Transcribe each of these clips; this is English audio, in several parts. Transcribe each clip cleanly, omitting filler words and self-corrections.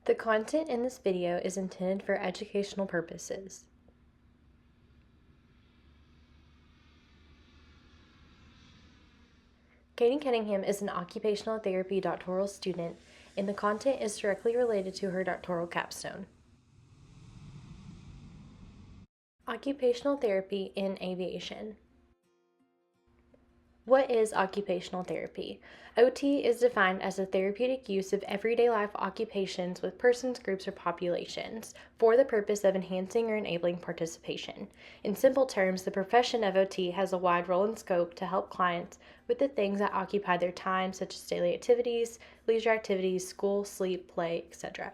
The content in this video is intended for educational purposes. Katie Cunningham is an occupational therapy doctoral student, and the content is directly related to her doctoral capstone. Occupational therapy in aviation. What is occupational therapy? OT is defined as the therapeutic use of everyday life occupations with persons, groups, or populations for the purpose of enhancing or enabling participation. In simple terms, the profession of OT has a wide role and scope to help clients with the things that occupy their time, such as daily activities, leisure activities, school, sleep, play, etc.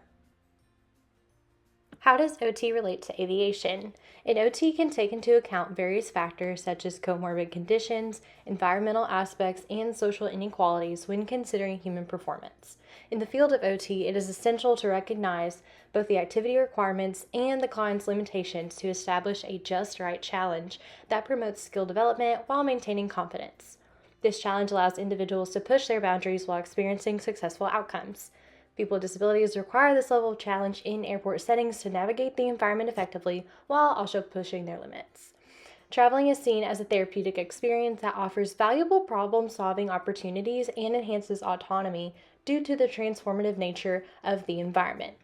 How does OT relate to aviation? An OT can take into account various factors such as comorbid conditions, environmental aspects, and social inequalities when considering human performance. In the field of OT, it is essential to recognize both the activity requirements and the client's limitations to establish a just right challenge that promotes skill development while maintaining confidence. This challenge allows individuals to push their boundaries while experiencing successful outcomes. People with disabilities require this level of challenge in airport settings to navigate the environment effectively while also pushing their limits. Traveling is seen as a therapeutic experience that offers valuable problem-solving opportunities and enhances autonomy due to the transformative nature of the environment.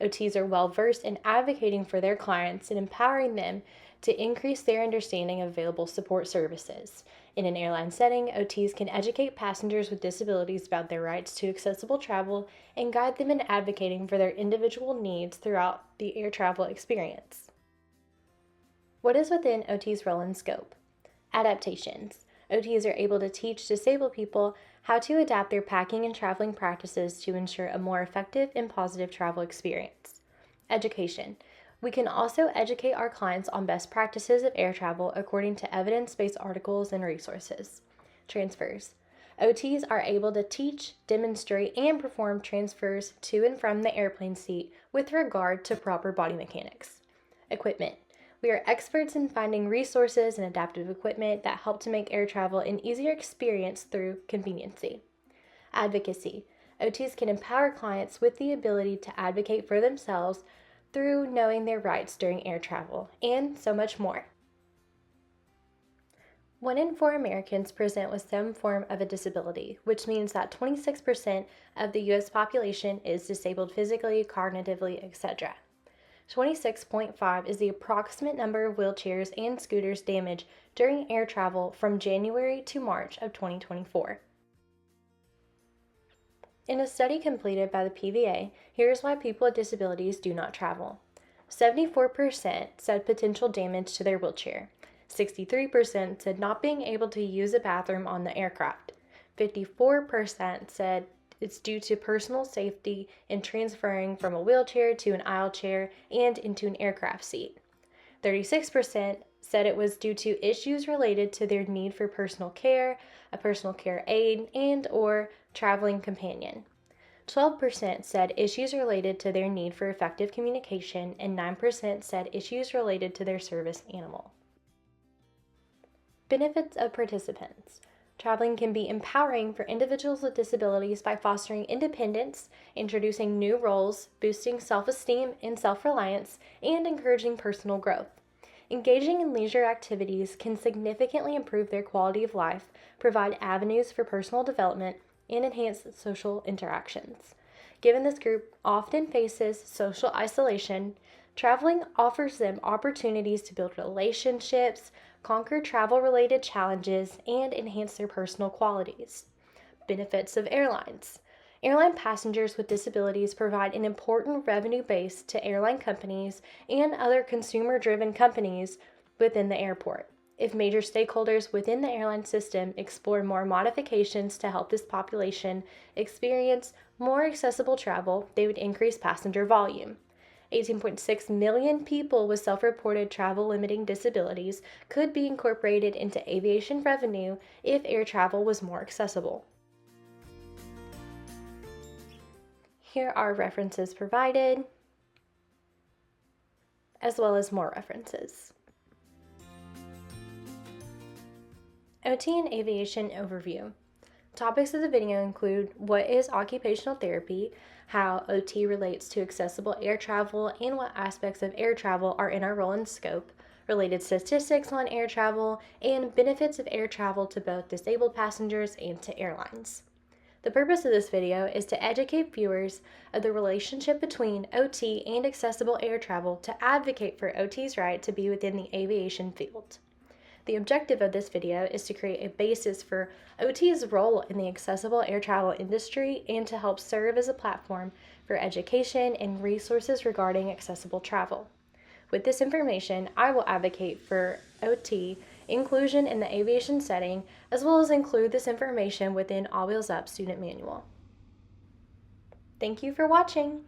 OTs are well-versed in advocating for their clients and empowering them to increase their understanding of available support services. In an airline setting, OTs can educate passengers with disabilities about their rights to accessible travel and guide them in advocating for their individual needs throughout the air travel experience. What is within OT's role and scope? Adaptations. OTs are able to teach disabled people how to adapt their packing and traveling practices to ensure a more effective and positive travel experience. Education. We can also educate our clients on best practices of air travel according to evidence-based articles and resources. Transfers. OTs are able to teach, demonstrate, and perform transfers to and from the airplane seat with regard to proper body mechanics. Equipment. We are experts in finding resources and adaptive equipment that help to make air travel an easier experience through conveniency. Advocacy. OTs can empower clients with the ability to advocate for themselves through knowing their rights during air travel, and so much more. 1 in 4 Americans present with some form of a disability, which means that 26% of the U.S. population is disabled physically, cognitively, etc. 26.5 is the approximate number of wheelchairs and scooters damaged during air travel from January to March of 2024. In a study completed by the PVA, here's why people with disabilities do not travel. 74% said potential damage to their wheelchair. 63% said not being able to use a bathroom on the aircraft. 54% said it's due to personal safety in transferring from a wheelchair to an aisle chair and into an aircraft seat. 36% said it was due to issues related to their need for personal care, a personal care aide, and or traveling companion. 12% said issues related to their need for effective communication, and 9% said issues related to their service animal. Benefits of participants. Traveling can be empowering for individuals with disabilities by fostering independence, introducing new roles, boosting self-esteem and self-reliance, and encouraging personal growth. Engaging in leisure activities can significantly improve their quality of life, provide avenues for personal development, and enhance social interactions. Given this group often faces social isolation, traveling offers them opportunities to build relationships, conquer travel-related challenges, and enhance their personal qualities. Benefits of airlines. Airline passengers with disabilities provide an important revenue base to airline companies and other consumer-driven companies within the airport. If major stakeholders within the airline system explore more modifications to help this population experience more accessible travel, they would increase passenger volume. 18.6 million people with self-reported travel-limiting disabilities could be incorporated into aviation revenue if air travel was more accessible. Here are references provided, as well as more references. OT and Aviation Overview. Topics of the video include what is occupational therapy, how OT relates to accessible air travel, and what aspects of air travel are in our role and scope, related statistics on air travel, and benefits of air travel to both disabled passengers and to airlines. The purpose of this video is to educate viewers of the relationship between OT and accessible air travel to advocate for OT's right to be within the aviation field. The objective of this video is to create a basis for OT's role in the accessible air travel industry and to help serve as a platform for education and resources regarding accessible travel. With this information, I will advocate for OT inclusion in the aviation setting, as well as include this information within All Wheels Up student manual. Thank you for watching.